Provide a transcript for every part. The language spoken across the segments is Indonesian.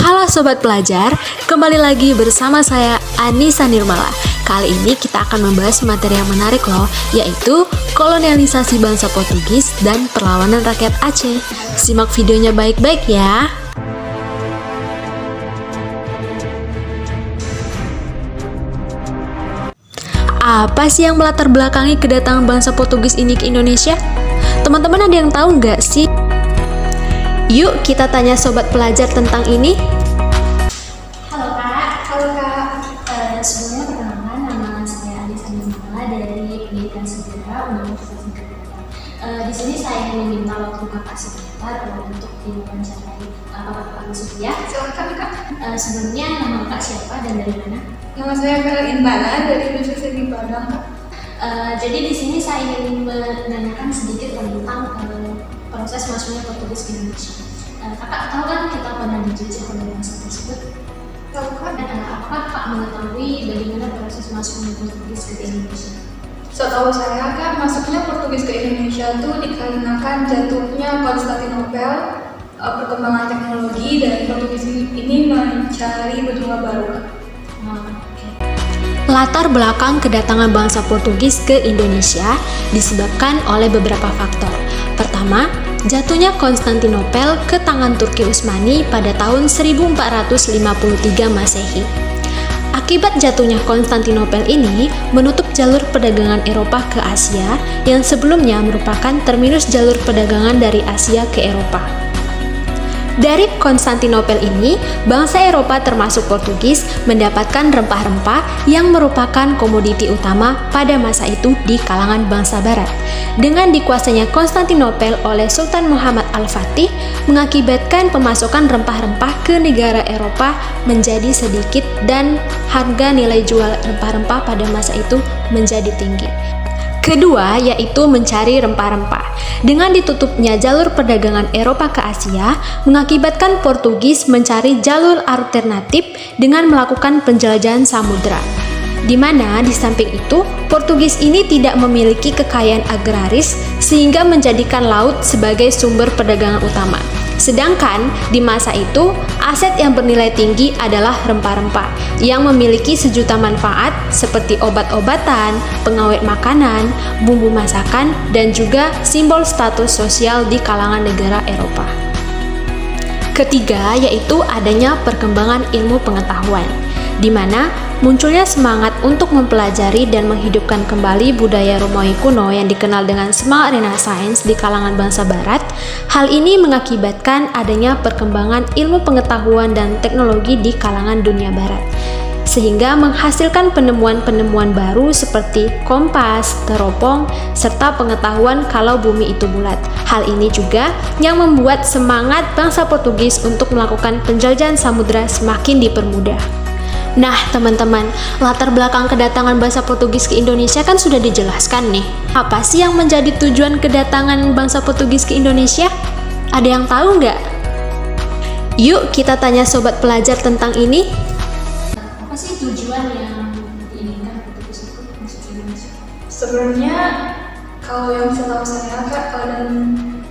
Halo Sobat Pelajar, kembali lagi bersama saya Anissa Nirmala. Kali ini kita akan membahas materi yang menarik loh, yaitu kolonialisasi bangsa Portugis dan perlawanan rakyat Aceh. Simak videonya baik-baik ya. Apa sih yang melatar belakangi kedatangan bangsa Portugis ini ke Indonesia? Teman-teman ada yang tahu nggak sih? Yuk kita tanya sobat pelajar tentang ini. Halo Kak. Sebelumnya perkenalkan, nama saya Anissa Nirmala dari Pendidikan Sejarah Universitas Negara. Di sini saya ingin meminta waktu Kakak sebentar untuk diwawancarai Bapak Yusuf ya. Silakan Kak. Sebelumnya nama Kak siapa dan dari mana? Nama saya Bella Indana dari Universitas di Padang. Jadi di sini saya ingin menanyakan sedikit tentang proses masuknya Portugis ke Indonesia. Kakak tahu kan kita pernah dijajah oleh bangsa tersebut? Tahu Kak? Apakah Kak mengetahui bagaimana proses masuknya Portugis ke Indonesia? Setahu saya Kak, masuknya Portugis ke Indonesia itu dikarenakan jatuhnya Konstantinopel, perkembangan teknologi dari Portugis ini mencari benua baru Kak. Latar belakang kedatangan bangsa Portugis ke Indonesia disebabkan oleh beberapa faktor. Pertama, jatuhnya Konstantinopel ke tangan Turki Utsmani pada tahun 1453 Masehi. Akibat jatuhnya Konstantinopel ini menutup jalur perdagangan Eropa ke Asia yang sebelumnya merupakan terminus jalur perdagangan dari Asia ke Eropa. Dari Konstantinopel ini, bangsa Eropa termasuk Portugis mendapatkan rempah-rempah yang merupakan komoditi utama pada masa itu di kalangan bangsa Barat. Dengan dikuasainya Konstantinopel oleh Sultan Muhammad Al-Fatih, mengakibatkan pemasukan rempah-rempah ke negara Eropa menjadi sedikit dan harga nilai jual rempah-rempah pada masa itu menjadi tinggi. Kedua, yaitu mencari rempah-rempah. Dengan ditutupnya jalur perdagangan Eropa ke Asia, mengakibatkan Portugis mencari jalur alternatif dengan melakukan penjelajahan samudra. Di mana di samping itu, Portugis ini tidak memiliki kekayaan agraris sehingga menjadikan laut sebagai sumber perdagangan utama. Sedangkan di masa itu, aset yang bernilai tinggi adalah rempah-rempah yang memiliki sejuta manfaat seperti obat-obatan, pengawet makanan, bumbu masakan, dan juga simbol status sosial di kalangan negara Eropa. Ketiga, yaitu adanya perkembangan ilmu pengetahuan, di mana munculnya semangat untuk mempelajari dan menghidupkan kembali budaya Romawi kuno yang dikenal dengan semangat Renaissance di kalangan bangsa Barat. Hal ini mengakibatkan adanya perkembangan ilmu pengetahuan dan teknologi di kalangan dunia Barat, sehingga menghasilkan penemuan-penemuan baru seperti kompas, teropong, serta pengetahuan kalau bumi itu bulat. Hal ini juga yang membuat semangat bangsa Portugis untuk melakukan penjelajahan samudra semakin dipermudah. Nah teman-teman, latar belakang kedatangan bangsa Portugis ke Indonesia kan sudah dijelaskan nih. Apa sih yang menjadi tujuan kedatangan bangsa Portugis ke Indonesia? Ada yang tahu nggak? Yuk kita tanya sobat pelajar tentang ini. Apa sih tujuan yang diinginkan Portugis itu masuk ke Indonesia? Sebenarnya kalau yang setahu saya Kak,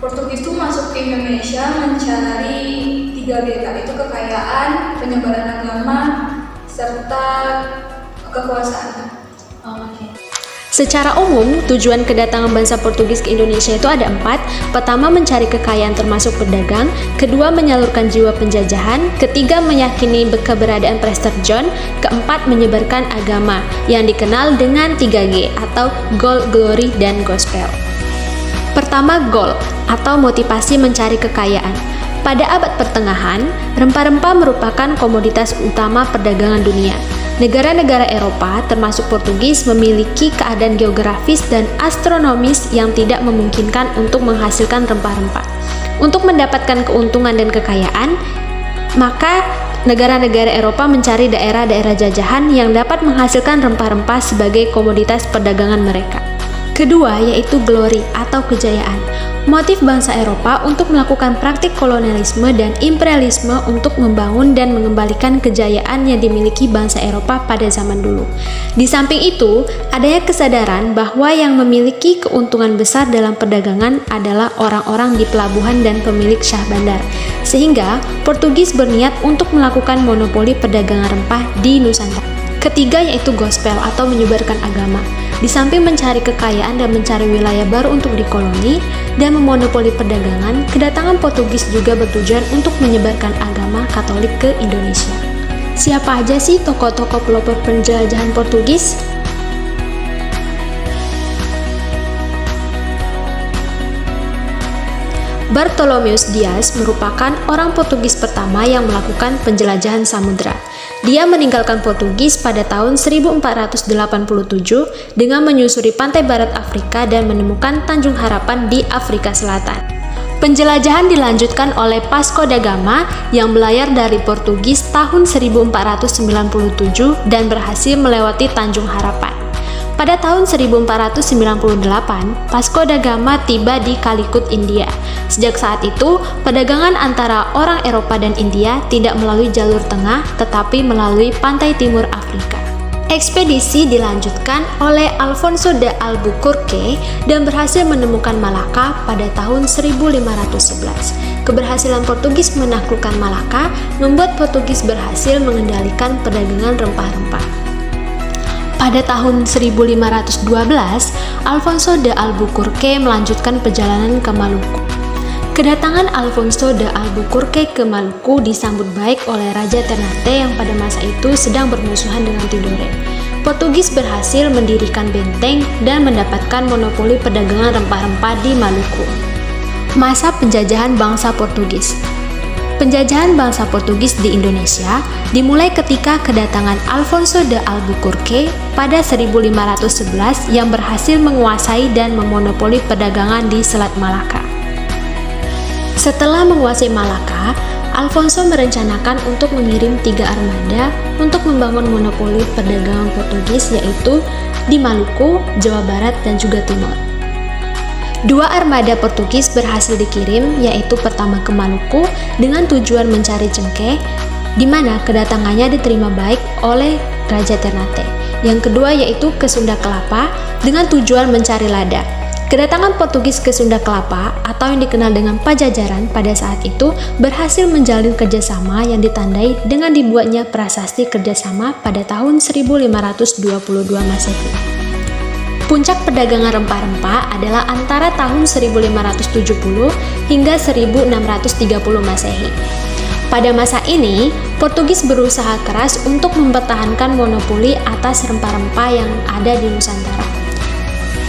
Portugis itu masuk ke Indonesia mencari 3G Kak, itu kekayaan, penyebaran agama, serta kekuasaan. Secara umum, tujuan kedatangan bangsa Portugis ke Indonesia itu ada 4. Pertama, mencari kekayaan termasuk berdagang. Kedua, menyalurkan jiwa penjajahan. Ketiga, meyakini keberadaan Prester John. Keempat, menyebarkan agama yang dikenal dengan 3G atau Gold, Glory, dan Gospel. Pertama, goal atau motivasi mencari kekayaan. Pada abad pertengahan, rempah-rempah merupakan komoditas utama perdagangan dunia. Negara-negara Eropa, termasuk Portugis, memiliki keadaan geografis dan astronomis yang tidak memungkinkan untuk menghasilkan rempah-rempah. Untuk mendapatkan keuntungan dan kekayaan, maka negara-negara Eropa mencari daerah-daerah jajahan yang dapat menghasilkan rempah-rempah sebagai komoditas perdagangan mereka. Kedua yaitu glory atau kejayaan. Motif bangsa Eropa untuk melakukan praktik kolonialisme dan imperialisme untuk membangun dan mengembalikan kejayaan yang dimiliki bangsa Eropa pada zaman dulu. Di samping itu, adanya kesadaran bahwa yang memiliki keuntungan besar dalam perdagangan adalah orang-orang di pelabuhan dan pemilik syah bandar. Sehingga, Portugis berniat untuk melakukan monopoli perdagangan rempah di Nusantara. Ketiga yaitu gospel atau menyebarkan agama. Di samping mencari kekayaan dan mencari wilayah baru untuk dikoloni dan memonopoli perdagangan, kedatangan Portugis juga bertujuan untuk menyebarkan agama Katolik ke Indonesia. Siapa aja sih tokoh-tokoh pelopor penjelajahan Portugis? Bartolomeus Dias merupakan orang Portugis pertama yang melakukan penjelajahan samudra. Dia meninggalkan Portugis pada tahun 1487 dengan menyusuri pantai barat Afrika dan menemukan Tanjung Harapan di Afrika Selatan. Penjelajahan dilanjutkan oleh Vasco da Gama yang berlayar dari Portugis tahun 1497 dan berhasil melewati Tanjung Harapan. Pada tahun 1498, Vasco da Gama tiba di Calicut, India. Sejak saat itu, perdagangan antara orang Eropa dan India tidak melalui jalur tengah, tetapi melalui pantai timur Afrika. Ekspedisi dilanjutkan oleh Alfonso de Albuquerque dan berhasil menemukan Malaka pada tahun 1511. Keberhasilan Portugis menaklukkan Malaka membuat Portugis berhasil mengendalikan perdagangan rempah-rempah. Pada tahun 1512, Alfonso de Albuquerque melanjutkan perjalanan ke Maluku. Kedatangan Alfonso de Albuquerque ke Maluku disambut baik oleh Raja Ternate yang pada masa itu sedang bermusuhan dengan Tidore. Portugis berhasil mendirikan benteng dan mendapatkan monopoli perdagangan rempah-rempah di Maluku. Masa penjajahan bangsa Portugis. Penjajahan bangsa Portugis di Indonesia dimulai ketika kedatangan Alfonso de Albuquerque pada 1511 yang berhasil menguasai dan memonopoli perdagangan di Selat Malaka. Setelah menguasai Malaka, Alfonso merencanakan untuk mengirim 3 armada untuk membangun monopoli perdagangan Portugis, yaitu di Maluku, Jawa Barat, dan juga Timur. 2 armada Portugis berhasil dikirim, yaitu pertama ke Maluku dengan tujuan mencari cengkeh, di mana kedatangannya diterima baik oleh Raja Ternate. Yang kedua yaitu ke Sunda Kelapa dengan tujuan mencari lada. Kedatangan Portugis ke Sunda Kelapa atau yang dikenal dengan Pajajaran pada saat itu berhasil menjalin kerjasama yang ditandai dengan dibuatnya prasasti kerjasama pada tahun 1522 Masehi. Puncak perdagangan rempah-rempah adalah antara tahun 1570 hingga 1630 Masehi. Pada masa ini, Portugis berusaha keras untuk mempertahankan monopoli atas rempah-rempah yang ada di Nusantara.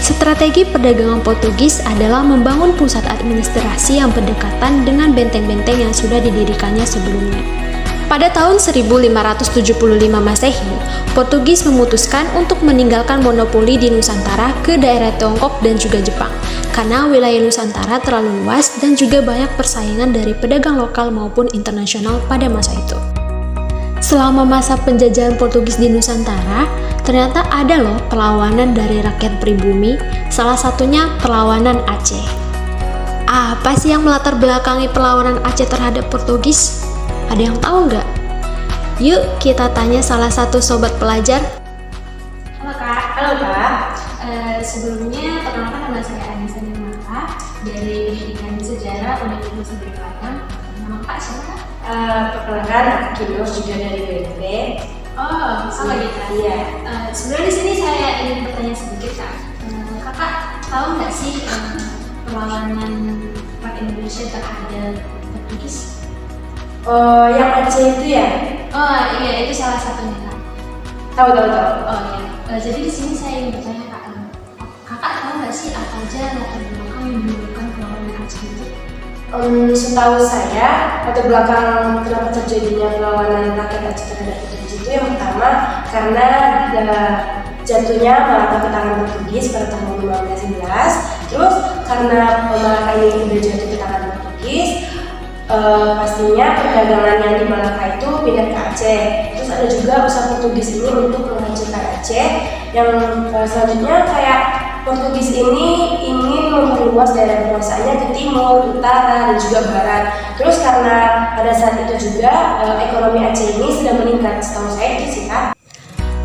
Strategi perdagangan Portugis adalah membangun pusat administrasi yang berdekatan dengan benteng-benteng yang sudah didirikannya sebelumnya. Pada tahun 1575 Masehi, Portugis memutuskan untuk meninggalkan monopoli di Nusantara ke daerah Tiongkok dan juga Jepang, karena wilayah Nusantara terlalu luas dan juga banyak persaingan dari pedagang lokal maupun internasional pada masa itu. Selama masa penjajahan Portugis di Nusantara, ternyata ada loh perlawanan dari rakyat pribumi, salah satunya perlawanan Aceh. Apa sih yang melatar belakangi perlawanan Aceh terhadap Portugis? Ada yang tahu nggak? Yuk kita tanya salah satu sobat pelajar. Halo Kak. Halo Kak. Sebelumnya perkenalkan nama saya Anissa Nimata dari Pendidikan Sejarah Universitas Balikpapan. Nama Kak siapa? Perkenalkan aku Kino, juga dari BMP. Oh, sama gitu. Iya. Sebenarnya di sini saya ingin bertanya sedikit Kak. Kakak tahu nggak sih perlawanan rakyat Indonesia terhadap Portugis? Oh, yang Aceh itu ya? Oh iya, itu salah satunya Kak. Tahu. Oh iya. Jadi di sini saya ingin bertanya Kak, Kakak tahu nggak sih apa aja latar belakang yang menyebabkan perlawanan Aceh itu? Setahu saya, latar belakang kenapa terjadinya perlawanan rakyat Aceh terhadap Portugis itu yang pertama karena jatuhnya Malaka ke tangan Portugis pada tahun 1511. Terus karena Malaka ini udah jatuh ke tangan Portugis, pastinya perdagangan yang di Malaka itu pindah ke Aceh. Terus ada juga usaha Portugis ini untuk menghancurkan Aceh, yang selanjutnya kayak Portugis ini ingin memperluas daerah penguasaannya ke timur, utara, dan juga barat. Terus karena pada saat itu juga ekonomi Aceh ini sedang meningkat, setahu saya itu sih Kak.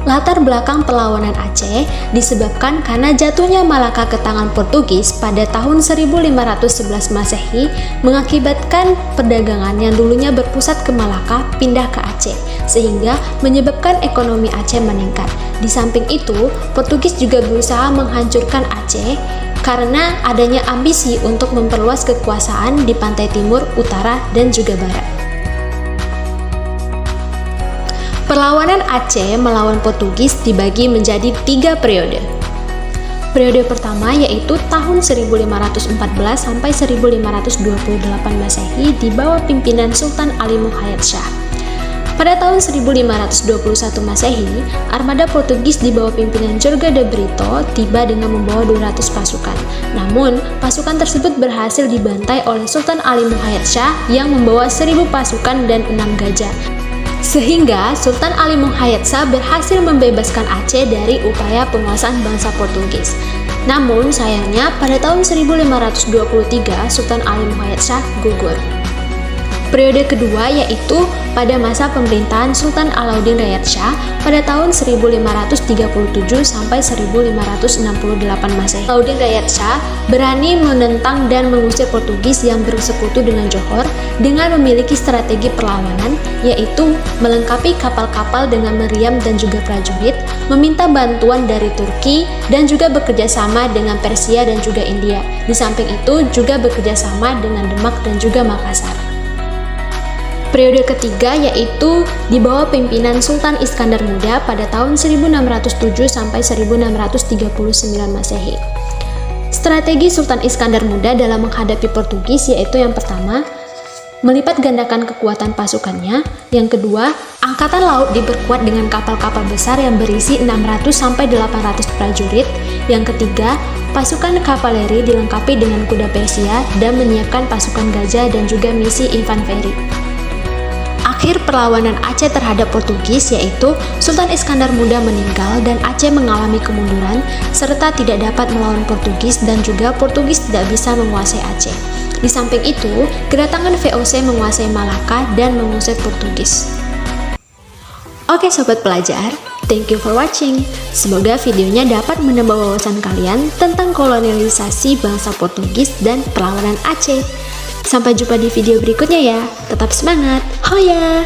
Latar belakang perlawanan Aceh disebabkan karena jatuhnya Malaka ke tangan Portugis pada tahun 1511 Masehi mengakibatkan perdagangan yang dulunya berpusat ke Malaka pindah ke Aceh, sehingga menyebabkan ekonomi Aceh meningkat. Di samping itu, Portugis juga berusaha menghancurkan Aceh karena adanya ambisi untuk memperluas kekuasaan di pantai timur, utara, dan juga barat. Perlawanan Aceh melawan Portugis dibagi menjadi 3 periode. Periode pertama yaitu tahun 1514 sampai 1528 Masehi di bawah pimpinan Sultan Ali Muhayyad Shah. Pada tahun 1521 Masehi, armada Portugis di bawah pimpinan Jorge de Brito tiba dengan membawa 200 pasukan. Namun, pasukan tersebut berhasil dibantai oleh Sultan Ali Muhayyad Shah yang membawa 1000 pasukan dan 6 gajah. Sehingga Sultan Ali Muhayyad Shah berhasil membebaskan Aceh dari upaya penguasaan bangsa Portugis. Namun sayangnya pada tahun 1523 Sultan Ali Muhayyad Shah gugur. Periode kedua yaitu pada masa pemerintahan Sultan Alauddin Rayad Shah pada tahun 1537 sampai 1568 Masehi. Alauddin Rayad Shah berani menentang dan mengusir Portugis yang bersekutu dengan Johor dengan memiliki strategi perlawanan, yaitu melengkapi kapal-kapal dengan meriam dan juga prajurit, meminta bantuan dari Turki, dan juga bekerja sama dengan Persia dan juga India. Di samping itu juga bekerja sama dengan Demak dan juga Makassar. Periode ketiga yaitu di bawah pimpinan Sultan Iskandar Muda pada tahun 1607 sampai 1639 Masehi. Strategi Sultan Iskandar Muda dalam menghadapi Portugis yaitu yang pertama, melipat gandakan kekuatan pasukannya. Yang kedua, angkatan laut diperkuat dengan kapal-kapal besar yang berisi 600 sampai 800 prajurit. Yang ketiga, pasukan kavaleri dilengkapi dengan kuda Persia dan menyiapkan pasukan gajah dan juga misi infanteri. Akhir perlawanan Aceh terhadap Portugis yaitu Sultan Iskandar Muda meninggal dan Aceh mengalami kemunduran serta tidak dapat melawan Portugis dan juga Portugis tidak bisa menguasai Aceh. Di samping itu, kedatangan VOC menguasai Malaka dan mengusir Portugis. Oke sobat pelajar, thank you for watching. Semoga videonya dapat menambah wawasan kalian tentang kolonialisasi bangsa Portugis dan perlawanan Aceh. Sampai jumpa di video berikutnya ya. Tetap semangat. Hoya!